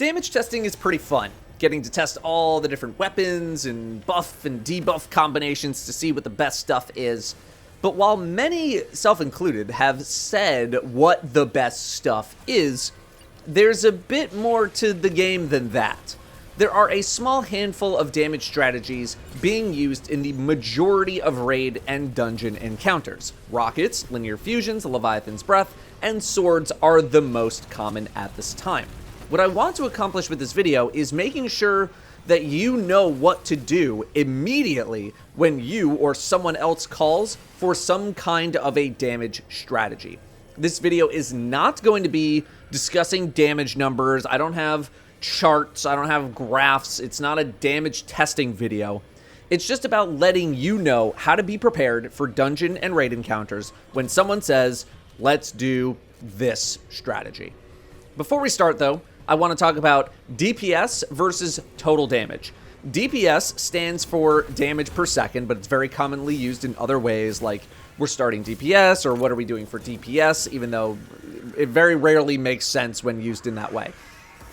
Damage testing is pretty fun, getting to test all the different weapons and buff and debuff combinations to see what the best stuff is. But while many, self-included, have said what the best stuff is, there's a bit more to the game than that. There are a small handful of damage strategies being used in the majority of raid and dungeon encounters. Rockets, linear fusions, Leviathans Breath, and swords are the most common at this time. What I want to accomplish with this video is making sure that you know what to do immediately when you or someone else calls for some kind of a damage strategy. This video is not going to be discussing damage numbers. I don't have charts, I don't have graphs, it's not a damage testing video. It's just about letting you know how to be prepared for dungeon and raid encounters when someone says, let's do this strategy. Before we start though, I want to talk about DPS versus total damage. DPS stands for damage per second, but it's very commonly used in other ways, like we're starting DPS or what are we doing for DPS, even though it very rarely makes sense when used in that way.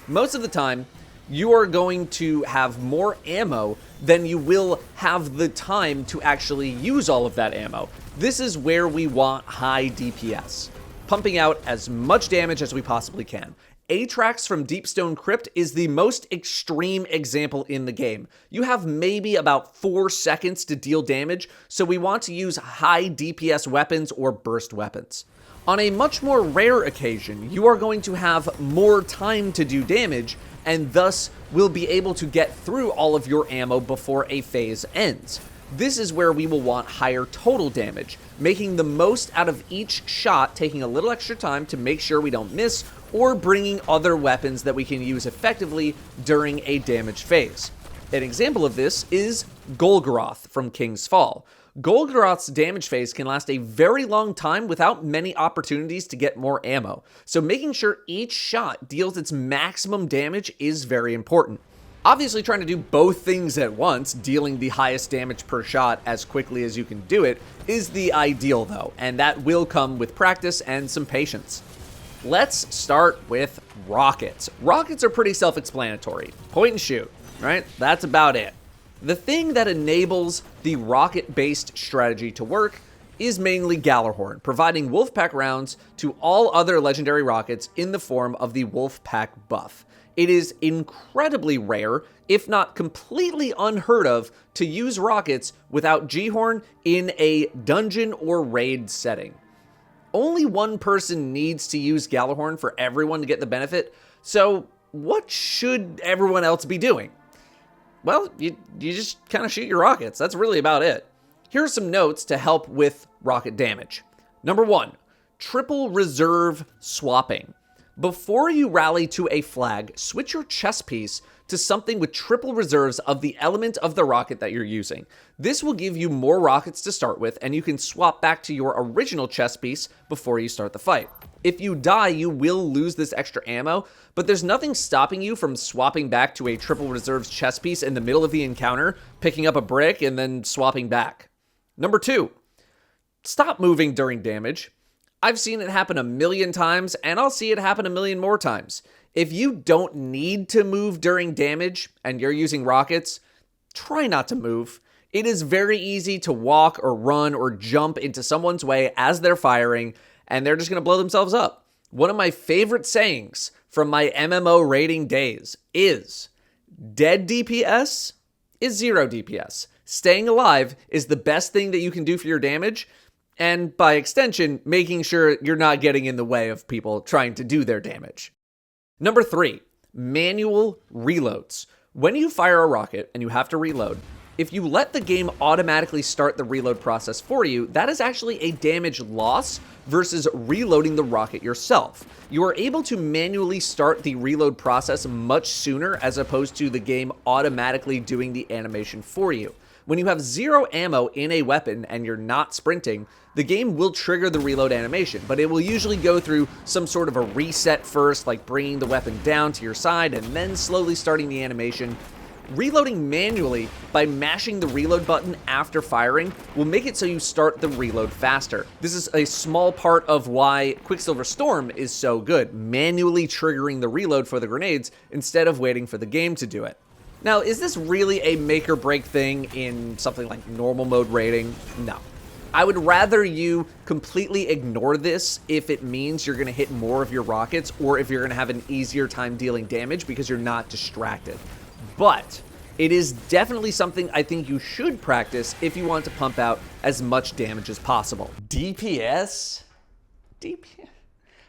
Most of the time, you are going to have more ammo than you will have the time to actually use all of that ammo. This is where we want high DPS, pumping out as much damage as we possibly can. Atrax from Deepstone Crypt is the most extreme example in the game. You have maybe about 4 seconds to deal damage, so we want to use high DPS weapons or burst weapons. On a much more rare occasion, you are going to have more time to do damage, and thus will be able to get through all of your ammo before a phase ends. This is where we will want higher total damage, making the most out of each shot, taking a little extra time to make sure we don't miss, or bringing other weapons that we can use effectively during a damage phase. An example of this is Golgoroth from King's Fall. Golgoroth's damage phase can last a very long time without many opportunities to get more ammo, so making sure each shot deals its maximum damage is very important. Obviously, trying to do both things at once, dealing the highest damage per shot as quickly as you can do it, is the ideal though, and that will come with practice and some patience. Let's start with rockets. Rockets are pretty self-explanatory. Point and shoot, right? That's about it. The thing that enables the rocket-based strategy to work is mainly Gjallarhorn, providing Wolfpack rounds to all other legendary rockets in the form of the Wolfpack buff. It is incredibly rare, if not completely unheard of, to use rockets without G-Horn in a dungeon or raid setting. Only one person needs to use Gjallarhorn for everyone to get the benefit, so what should everyone else be doing? Well, you just kind of shoot your rockets. That's really about it. Here are some notes to help with rocket damage. Number 1, triple reserve swapping. Before you rally to a flag, switch your chest piece to something with triple reserves of the element of the rocket that you're using. This will give you more rockets to start with, and you can swap back to your original chest piece before you start the fight. If you die, you will lose this extra ammo, but there's nothing stopping you from swapping back to a triple reserves chest piece in the middle of the encounter, picking up a brick, and then swapping back. Number 2, stop moving during damage. I've seen it happen a million times, and I'll see it happen a million more times. If you don't need to move during damage and you're using rockets, try not to move. It is very easy to walk or run or jump into someone's way as they're firing, and they're just going to blow themselves up. One of my favorite sayings from my MMO raiding days is, dead DPS is 0 DPS. Staying alive is the best thing that you can do for your damage, and by extension, making sure you're not getting in the way of people trying to do their damage. Number 3, manual reloads. When you fire a rocket and you have to reload, if you let the game automatically start the reload process for you, that is actually a damage loss versus reloading the rocket yourself. You are able to manually start the reload process much sooner as opposed to the game automatically doing the animation for you. When you have 0 ammo in a weapon and you're not sprinting, the game will trigger the reload animation, but it will usually go through some sort of a reset first, like bringing the weapon down to your side and then slowly starting the animation. Reloading manually by mashing the reload button after firing will make it so you start the reload faster. This is a small part of why Quicksilver Storm is so good, manually triggering the reload for the grenades instead of waiting for the game to do it. Now, is this really a make or break thing in something like normal mode rating? No. I would rather you completely ignore this if it means you're going to hit more of your rockets or if you're going to have an easier time dealing damage because you're not distracted. But it is definitely something I think you should practice if you want to pump out as much damage as possible. DPS? DPS?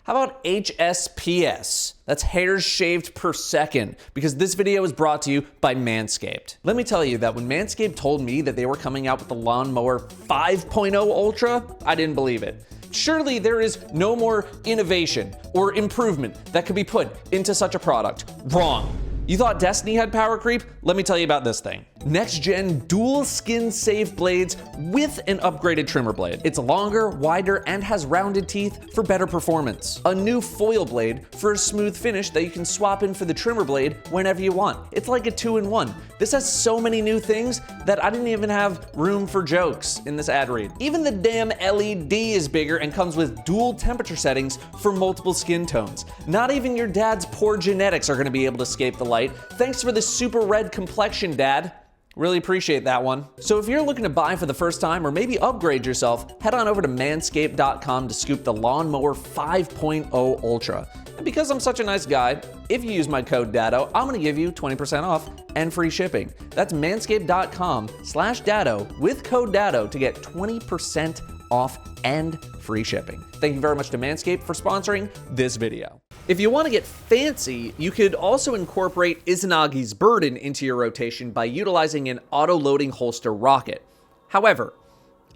How about HSPS? That's hairs shaved per second, because this video is brought to you by Manscaped. Let me tell you that when Manscaped told me that they were coming out with the Lawnmower 5.0 Ultra, I didn't believe it. Surely there is no more innovation or improvement that could be put into such a product. Wrong. You thought Destiny had power creep? Let me tell you about this thing. Next gen dual skin safe blades with an upgraded trimmer blade. It's longer, wider, and has rounded teeth for better performance. A new foil blade for a smooth finish that you can swap in for the trimmer blade whenever you want. It's like a 2-in-1. This has so many new things that I didn't even have room for jokes in this ad read. Even the damn LED is bigger and comes with dual temperature settings for multiple skin tones. Not even your dad's poor genetics are gonna be able to escape the light. Thanks for the super red complexion, Dad. Really appreciate that one. So if you're looking to buy for the first time or maybe upgrade yourself, head on over to manscaped.com to scoop the Lawnmower 5.0 Ultra. And because I'm such a nice guy, if you use my code Datto, I'm gonna give you 20% off and free shipping. That's manscaped.com/Datto with code Datto to get 20% off and free shipping. Thank you very much to Manscaped for sponsoring this video. If you want to get fancy, you could also incorporate Izanagi's Burden into your rotation by utilizing an auto-loading holster rocket. However,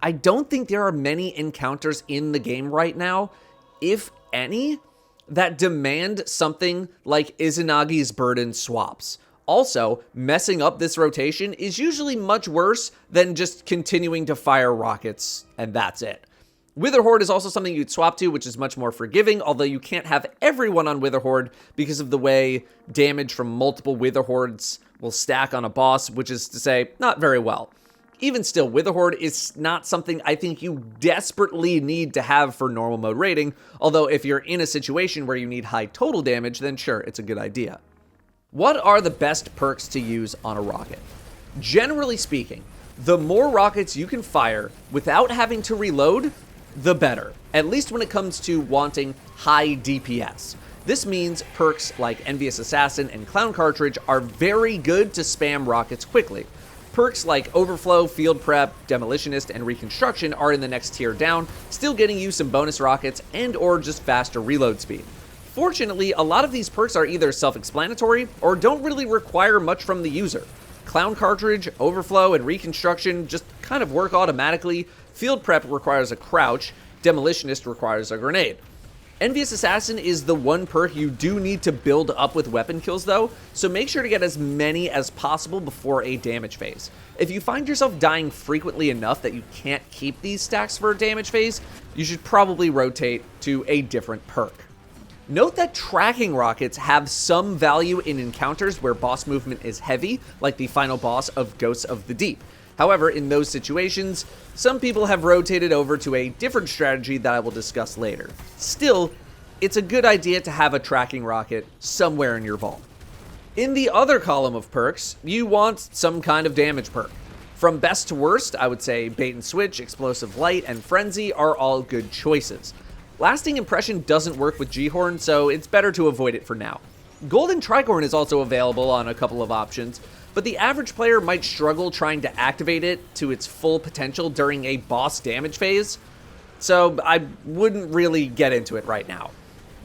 I don't think there are many encounters in the game right now, if any, that demand something like Izanagi's Burden swaps. Also, messing up this rotation is usually much worse than just continuing to fire rockets, and that's it. Witherhoard is also something you'd swap to, which is much more forgiving, although you can't have everyone on Witherhoard because of the way damage from multiple Witherhoards will stack on a boss, which is to say, not very well. Even still, Witherhoard is not something I think you desperately need to have for normal mode rating, although if you're in a situation where you need high total damage, then sure, it's a good idea. What are the best perks to use on a rocket? Generally speaking, the more rockets you can fire without having to reload, the better, at least when it comes to wanting high DPS. This means perks like Envious Assassin and Clown Cartridge are very good to spam rockets quickly. Perks like Overflow, Field Prep, Demolitionist, and Reconstruction are in the next tier down, still getting you some bonus rockets and or just faster reload speed. Fortunately, a lot of these perks are either self-explanatory or don't really require much from the user. Clown Cartridge, Overflow, and Reconstruction just kind of work automatically. Field Prep requires a crouch, Demolitionist requires a grenade. Envious Assassin is the one perk you do need to build up with weapon kills though, so make sure to get as many as possible before a damage phase. If you find yourself dying frequently enough that you can't keep these stacks for a damage phase, you should probably rotate to a different perk. Note that tracking rockets have some value in encounters where boss movement is heavy, like the final boss of Ghosts of the Deep. However, in those situations, some people have rotated over to a different strategy that I will discuss later. Still, it's a good idea to have a tracking rocket somewhere in your vault. In the other column of perks, you want some kind of damage perk. From best to worst, I would say Bait and Switch, Explosive Light, and Frenzy are all good choices. Lasting Impression doesn't work with G-Horn, so it's better to avoid it for now. Golden Tricorn is also available on a couple of options, but the average player might struggle trying to activate it to its full potential during a boss damage phase, so I wouldn't really get into it right now.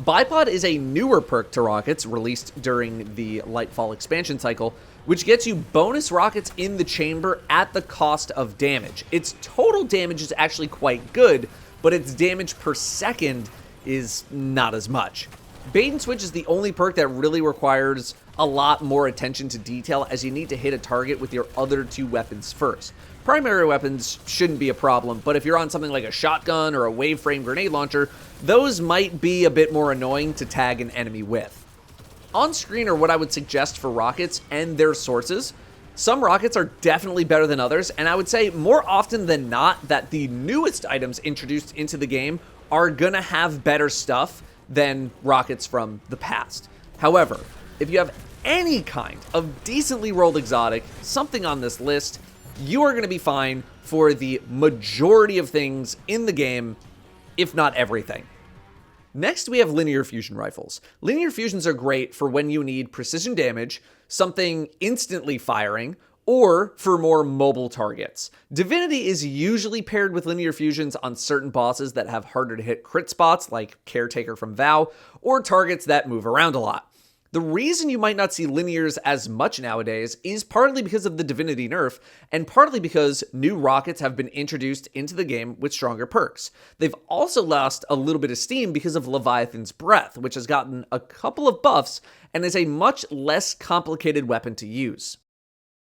Bipod is a newer perk to rockets released during the Lightfall expansion cycle, which gets you bonus rockets in the chamber at the cost of damage. Its total damage is actually quite good, but its damage per second is not as much. Bait and Switch is the only perk that really requires a lot more attention to detail, as you need to hit a target with your other two weapons first. Primary weapons shouldn't be a problem, but if you're on something like a shotgun or a wave frame grenade launcher, those might be a bit more annoying to tag an enemy with. On screen are what I would suggest for rockets and their sources. Some rockets are definitely better than others, and I would say more often than not that the newest items introduced into the game are gonna have better stuff than rockets from the past. However, if you have any kind of decently rolled exotic, something on this list, you are gonna be fine for the majority of things in the game, if not everything. Next, we have linear fusion rifles. Linear fusions are great for when you need precision damage, something instantly firing, or for more mobile targets. Divinity is usually paired with linear fusions on certain bosses that have harder to hit crit spots, like Caretaker from Vow, or targets that move around a lot. The reason you might not see linears as much nowadays is partly because of the Divinity nerf, and partly because new rockets have been introduced into the game with stronger perks. They've also lost a little bit of steam because of Leviathans Breath, which has gotten a couple of buffs and is a much less complicated weapon to use.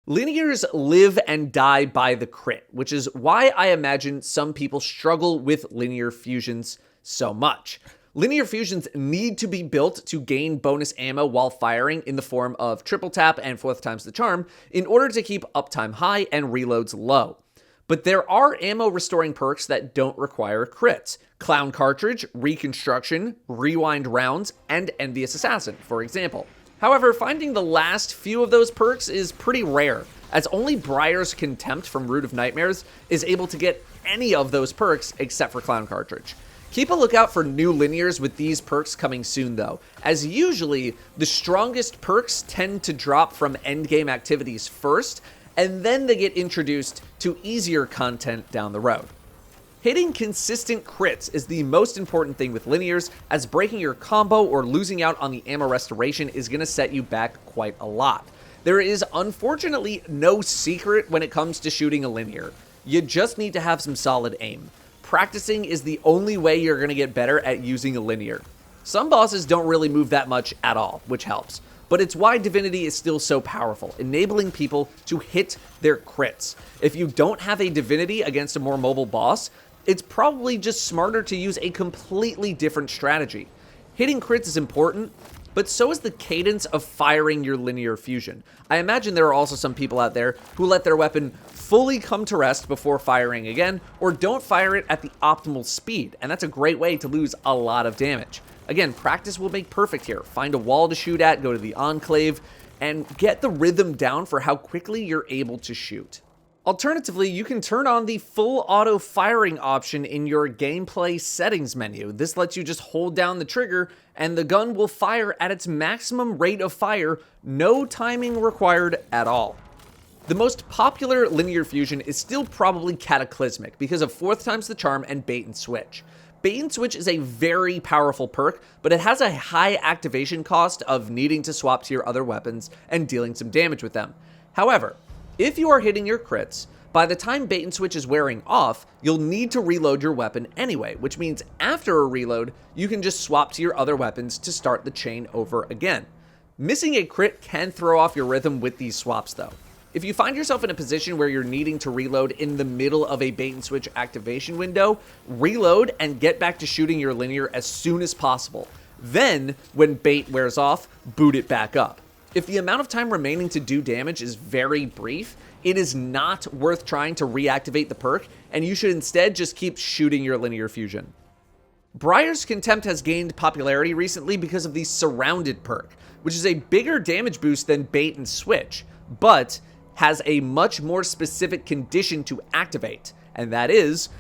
Linears live and die by the crit, which is why I imagine some people struggle with linear fusions so much. Linear fusions need to be built to gain bonus ammo while firing in the form of triple tap and fourth time's the charm in order to keep uptime high and reloads low. But there are ammo restoring perks that don't require crits. Clown Cartridge, Reconstruction, Rewind Rounds, and Envious Assassin, for example. However, finding the last few of those perks is pretty rare, as only Briar's Contempt from Root of Nightmares is able to get any of those perks except for Clown Cartridge. Keep a lookout for new linears with these perks coming soon though, as usually the strongest perks tend to drop from endgame activities first, and then they get introduced to easier content down the road. Hitting consistent crits is the most important thing with linears, as breaking your combo or losing out on the ammo restoration is going to set you back quite a lot. There is unfortunately no secret when it comes to shooting a linear. You just need to have some solid aim. Practicing is the only way you're going to get better at using a linear. Some bosses don't really move that much at all, which helps. But it's why Divinity is still so powerful, enabling people to hit their crits. If you don't have a Divinity against a more mobile boss, it's probably just smarter to use a completely different strategy. Hitting crits is important, but so is the cadence of firing your linear fusion. I imagine there are also some people out there who let their weapon fully come to rest before firing again, or don't fire it at the optimal speed, and that's a great way to lose a lot of damage. Again, practice will make perfect here. Find a wall to shoot at, go to the Enclave, and get the rhythm down for how quickly you're able to shoot. Alternatively, you can turn on the full auto firing option in your gameplay settings menu. This lets you just hold down the trigger and the gun will fire at its maximum rate of fire, no timing required at all. The most popular linear fusion is still probably Cataclysmic because of fourth time's the charm and bait and switch. Bait and switch is a very powerful perk, but it has a high activation cost of needing to swap to your other weapons and dealing some damage with them. However, if you are hitting your crits, by the time bait and switch is wearing off, you'll need to reload your weapon anyway, which means after a reload, you can just swap to your other weapons to start the chain over again. Missing a crit can throw off your rhythm with these swaps though. If you find yourself in a position where you're needing to reload in the middle of a bait and switch activation window, reload and get back to shooting your linear as soon as possible. Then, when bait wears off, boot it back up. If the amount of time remaining to do damage is very brief, it is not worth trying to reactivate the perk, and you should instead just keep shooting your linear fusion. Briar's Contempt has gained popularity recently because of the Surrounded perk, which is a bigger damage boost than bait and switch, but has a much more specific condition to activate, and that is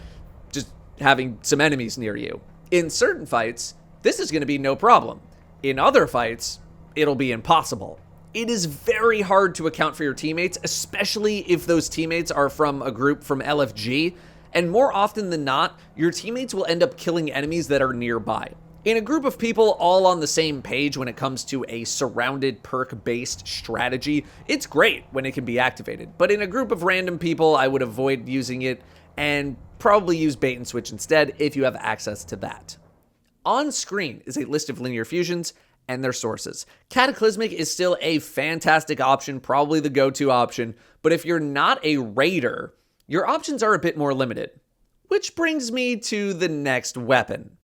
just having some enemies near you. In certain fights, this is going to be no problem. In other fights, it'll be impossible. It is very hard to account for your teammates, especially if those teammates are from a group from LFG, and more often than not, your teammates will end up killing enemies that are nearby. In a group of people all on the same page when it comes to a surrounded perk-based strategy, it's great when it can be activated, but in a group of random people, I would avoid using it and probably use bait and switch instead if you have access to that. On screen is a list of linear fusions and their sources. Cataclysmic is still a fantastic option, probably the go-to option, but if you're not a raider, your options are a bit more limited. Which brings me to the next weapon.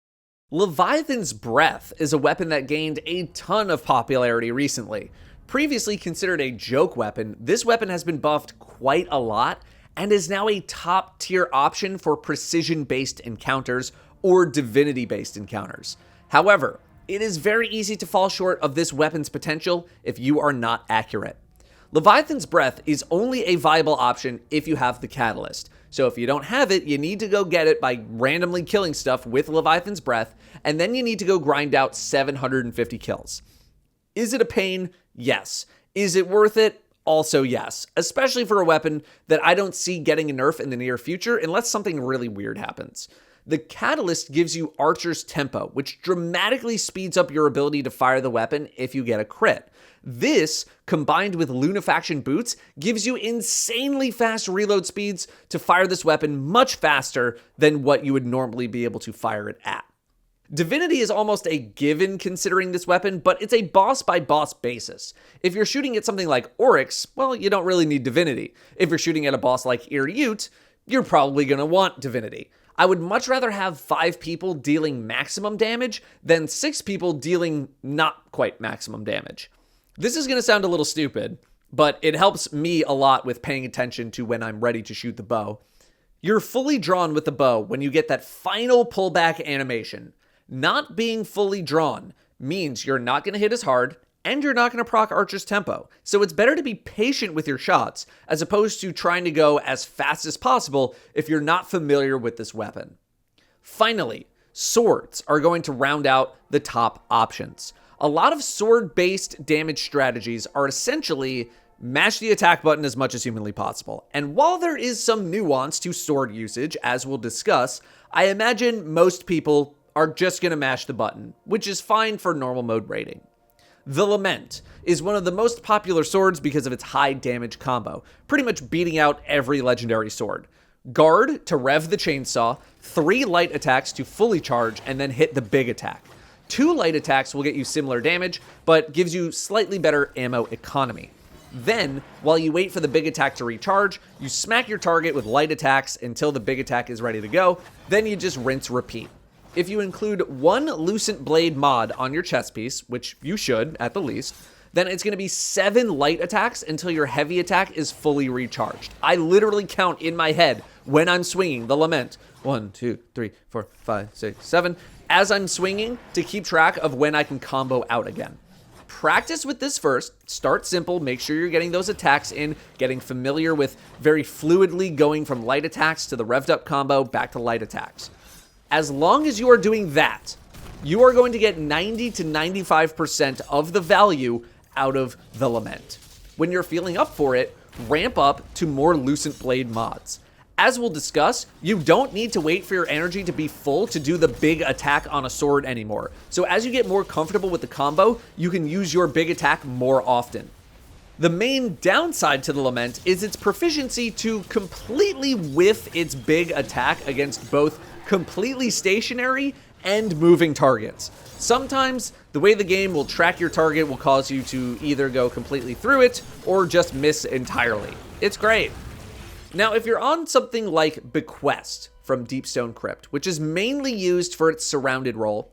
Leviathan's Breath is a weapon that gained a ton of popularity recently. Previously considered a joke weapon, this weapon has been buffed quite a lot and is now a top tier option for precision-based encounters or divinity-based encounters. However, it is very easy to fall short of this weapon's potential if you are not accurate. Leviathan's Breath is only a viable option if you have the Catalyst. So if you don't have it, you need to go get it by randomly killing stuff with Leviathan's Breath, and then you need to go grind out 750 kills. Is it a pain? Yes. Is it worth it? Also yes. Especially for a weapon that I don't see getting a nerf in the near future unless something really weird happens. The Catalyst gives you Archer's Tempo, which dramatically speeds up your ability to fire the weapon if you get a crit. This, combined with Lunafaction Boots, gives you insanely fast reload speeds to fire this weapon much faster than what you would normally be able to fire it at. Divinity is almost a given considering this weapon, but it's a boss-by-boss basis. If you're shooting at something like Oryx, well, you don't really need Divinity. If you're shooting at a boss like Iriute, you're probably going to want Divinity. I would much rather have 5 people dealing maximum damage than 6 people dealing not quite maximum damage. This is going to sound a little stupid, but it helps me a lot with paying attention to when I'm ready to shoot the bow. You're fully drawn with the bow when you get that final pullback animation. Not being fully drawn means you're not going to hit as hard, and you're not going to proc Archer's Tempo. So it's better to be patient with your shots, as opposed to trying to go as fast as possible if you're not familiar with this weapon. Finally, swords are going to round out the top options. A lot of sword-based damage strategies are essentially mash the attack button as much as humanly possible. And while there is some nuance to sword usage, as we'll discuss, I imagine most people are just going to mash the button, which is fine for normal mode rating. The Lament is one of the most popular swords because of its high damage combo, pretty much beating out every legendary sword. Guard to rev the chainsaw, 3 light attacks to fully charge, and then hit the big attack. 2 light attacks will get you similar damage, but gives you slightly better ammo economy. Then, while you wait for the big attack to recharge, you smack your target with light attacks until the big attack is ready to go, then you just rinse repeat. If you include 1 Lucent Blade mod on your chest piece, which you should at the least, then it's going to be 7 light attacks until your heavy attack is fully recharged. I literally count in my head when I'm swinging the Lament. 1, 2, 3, 4, 5, 6, 7. As I'm swinging to keep track of when I can combo out again. Practice with this first. Start simple. Make sure you're getting those attacks in, getting familiar with very fluidly going from light attacks to the revved up combo back to light attacks. As long as you are doing that, you are going to get 90 to 95% of the value out of the Lament. When you're feeling up for it, ramp up to more Lucent Blade mods. As we'll discuss, you don't need to wait for your energy to be full to do the big attack on a sword anymore. So as you get more comfortable with the combo, you can use your big attack more often. The main downside to the Lament is its proficiency to completely whiff its big attack against both completely stationary and moving targets. Sometimes the way the game will track your target will cause you to either go completely through it or just miss entirely. It's great. Now, if you're on something like Bequest from Deepstone Crypt, which is mainly used for its surrounded role,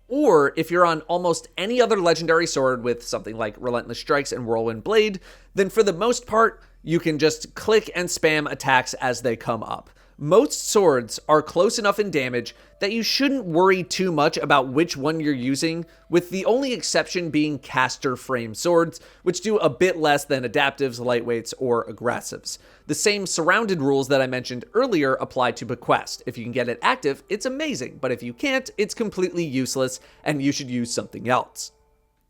or if you're on almost any other legendary sword with something like Relentless Strikes and Whirlwind Blade, then for the most part, you can just click and spam attacks as they come up. Most swords are close enough in damage that you shouldn't worry too much about which one you're using, with the only exception being caster frame swords, which do a bit less than adaptives, lightweights, or aggressives. The same surrounded rules that I mentioned earlier apply to Bequest. If you can get it active, it's amazing, but if you can't, it's completely useless, and you should use something else.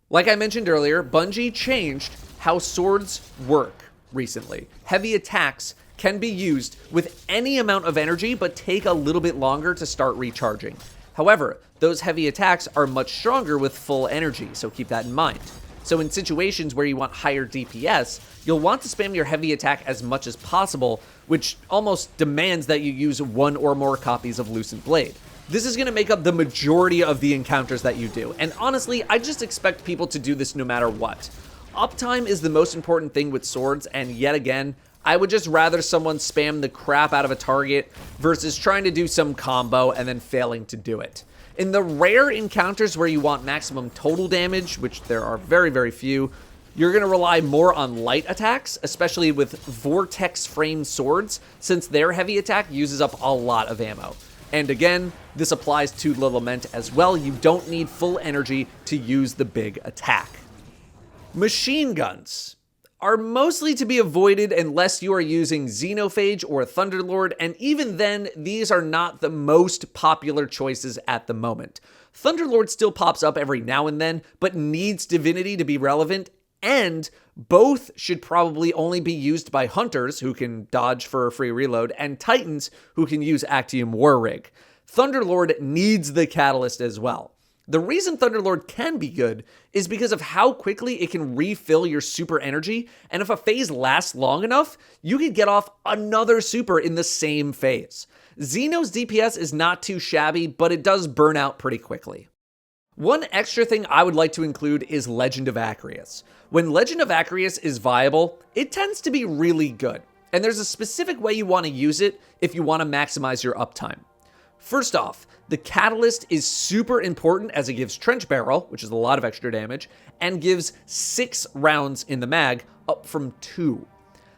Like I mentioned earlier, Bungie changed how swords work recently. Heavy attacks can be used with any amount of energy, but take a little bit longer to start recharging. However, those heavy attacks are much stronger with full energy, so keep that in mind. So in situations where you want higher DPS, you'll want to spam your heavy attack as much as possible, which almost demands that you use 1 or more copies of Lucent Blade. This is going to make up the majority of the encounters that you do, and honestly, I just expect people to do this no matter what. Uptime is the most important thing with swords, and yet again, I would just rather someone spam the crap out of a target versus trying to do some combo and then failing to do it. In the rare encounters where you want maximum total damage, which there are very, very few, You're going to rely more on light attacks, especially with vortex frame swords, since their heavy attack uses up a lot of ammo. And again, this applies to the Lament as well. You don't need full energy to use the big attack. Machine guns are mostly to be avoided unless you are using Xenophage or Thunderlord, and even then, these are not the most popular choices at the moment. Thunderlord still pops up every now and then, but needs Divinity to be relevant, and both should probably only be used by Hunters, who can dodge for a free reload, and Titans, who can use Actium War Rig. Thunderlord needs the Catalyst as well. The reason Thunderlord can be good is because of how quickly it can refill your super energy, and if a phase lasts long enough, you can get off another super in the same phase. Xeno's DPS is not too shabby, but it does burn out pretty quickly. One extra thing I would like to include is Legend of Acrius. When Legend of Acrius is viable, it tends to be really good, and there's a specific way you want to use it if you want to maximize your uptime. First off, the Catalyst is super important as it gives Trench Barrel, which is a lot of extra damage, and gives 6 rounds in the mag, up from 2.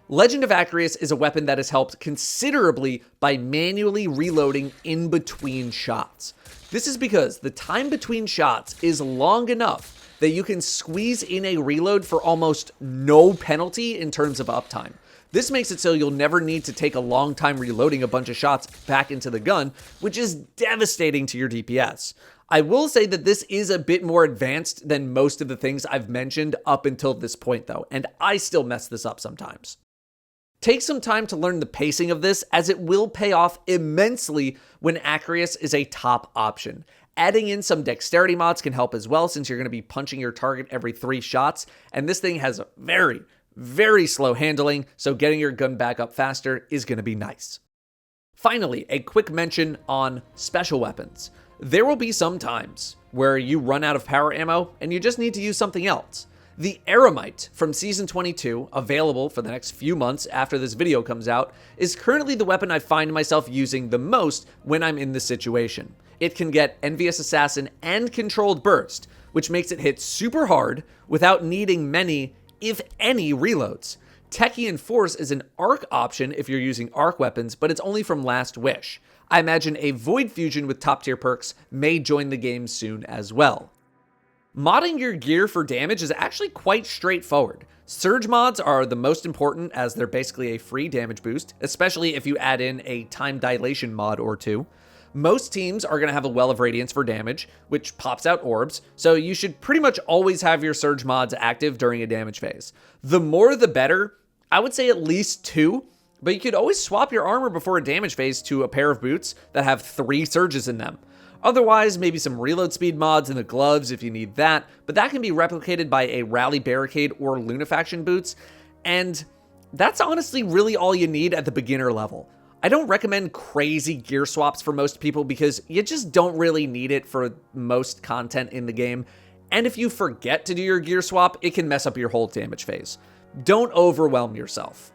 Legend of Acrius is a weapon that has helped considerably by manually reloading in between shots. This is because the time between shots is long enough that you can squeeze in a reload for almost no penalty in terms of uptime. This makes it so you'll never need to take a long time reloading a bunch of shots back into the gun, which is devastating to your DPS. I will say that this is a bit more advanced than most of the things I've mentioned up until this point though, and I still mess this up sometimes. Take some time to learn the pacing of this, as it will pay off immensely when Acrius is a top option. Adding in some dexterity mods can help as well, since you're going to be punching your target every 3 shots, and this thing has a very slow handling, so getting your gun back up faster is going to be nice. Finally, a quick mention on special weapons. There will be some times where you run out of power ammo and you just need to use something else. The Eremite from Season 22, available for the next few months after this video comes out, is currently the weapon I find myself using the most when I'm in this situation. It can get Envious Assassin and Controlled Burst, which makes it hit super hard without needing many, if any, reloads. Techian Force is an arc option if you're using arc weapons, but it's only from Last Wish. I imagine a Void Fusion with top tier perks may join the game soon as well. Modding your gear for damage is actually quite straightforward. Surge mods are the most important, as they're basically a free damage boost, especially if you add in a time dilation mod or two. Most teams are going to have a Well of Radiance for damage, which pops out orbs, so you should pretty much always have your surge mods active during a damage phase. The more the better. I would say at least 2, but you could always swap your armor before a damage phase to a pair of boots that have 3 surges in them. Otherwise, maybe some reload speed mods in the gloves if you need that, but that can be replicated by a Rally Barricade or Lunafaction boots, and that's honestly really all you need at the beginner level. I don't recommend crazy gear swaps for most people because you just don't really need it for most content in the game, and if you forget to do your gear swap, it can mess up your whole damage phase. Don't overwhelm yourself.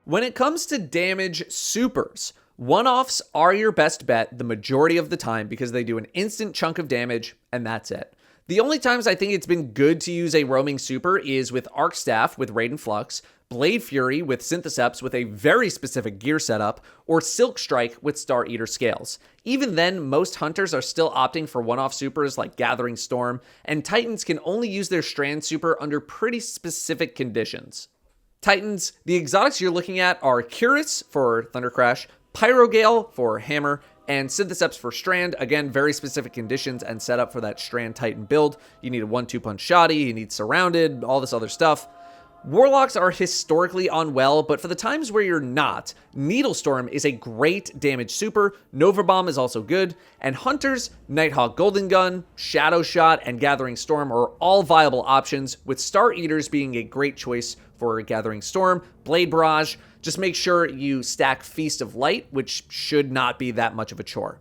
When it comes to damage supers, one-offs are your best bet the majority of the time because they do an instant chunk of damage, and that's it. The only times I think it's been good to use a roaming super is with Arc Staff with Raid and Flux, Blade Fury with Syntheseps with a very specific gear setup, or Silk Strike with Star Eater Scales. Even then, most Hunters are still opting for one-off supers like Gathering Storm, and Titans can only use their Strand super under pretty specific conditions. Titans, the exotics you're looking at are Curus for Thunder Crash, Pyrogale for Hammer, and Syntheseps for Strand. Again, very specific conditions and setup for that Strand Titan build. You need a 1-2 punch shoddy, you need Surrounded, all this other stuff. Warlocks are historically on well, but for the times where you're not, Needlestorm is a great damage super, Nova Bomb is also good, and Hunters, Nighthawk Golden Gun, Shadow Shot, and Gathering Storm are all viable options, with Star Eaters being a great choice for Gathering Storm. Blade Barrage, just make sure you stack Feast of Light, which should not be that much of a chore.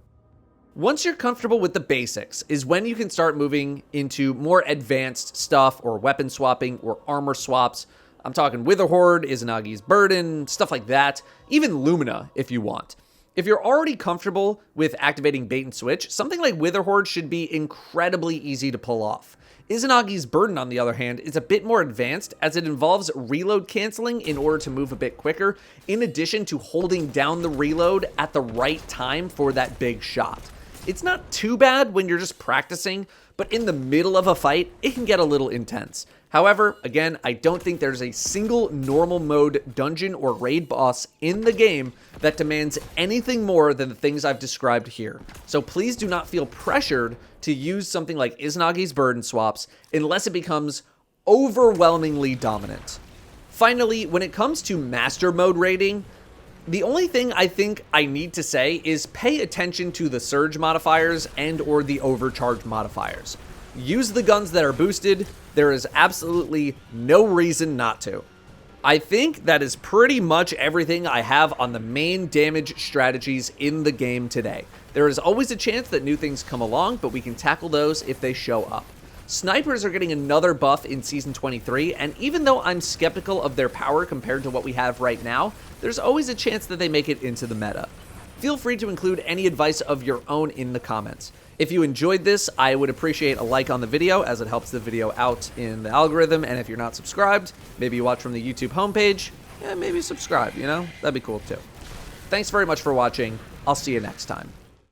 Once you're comfortable with the basics is when you can start moving into more advanced stuff or weapon swapping or armor swaps. I'm talking Witherhoard, Izanagi's Burden, stuff like that. Even Lumina if you want. If you're already comfortable with activating bait and switch, something like Witherhoard should be incredibly easy to pull off. Izanagi's Burden, on the other hand, is a bit more advanced as it involves reload canceling in order to move a bit quicker, in addition to holding down the reload at the right time for that big shot. It's not too bad when you're just practicing, but in the middle of a fight, it can get a little intense. However, again, I don't think there's a single normal mode dungeon or raid boss in the game that demands anything more than the things I've described here. So please do not feel pressured to use something like Izanagi's Burden swaps unless it becomes overwhelmingly dominant. Finally, when it comes to master mode raiding, the only thing I think I need to say is pay attention to the surge modifiers and or the overcharge modifiers. Use the guns that are boosted. There is absolutely no reason not to. I think that is pretty much everything I have on the main damage strategies in the game today. There is always a chance that new things come along, but we can tackle those if they show up. Snipers are getting another buff in Season 23, and even though I'm skeptical of their power compared to what we have right now, there's always a chance that they make it into the meta. Feel free to include any advice of your own in the comments. If you enjoyed this, I would appreciate a like on the video as it helps the video out in the algorithm, and if you're not subscribed, maybe you watch from the YouTube homepage, maybe subscribe, you know? That'd be cool too. Thanks very much for watching. I'll see you next time.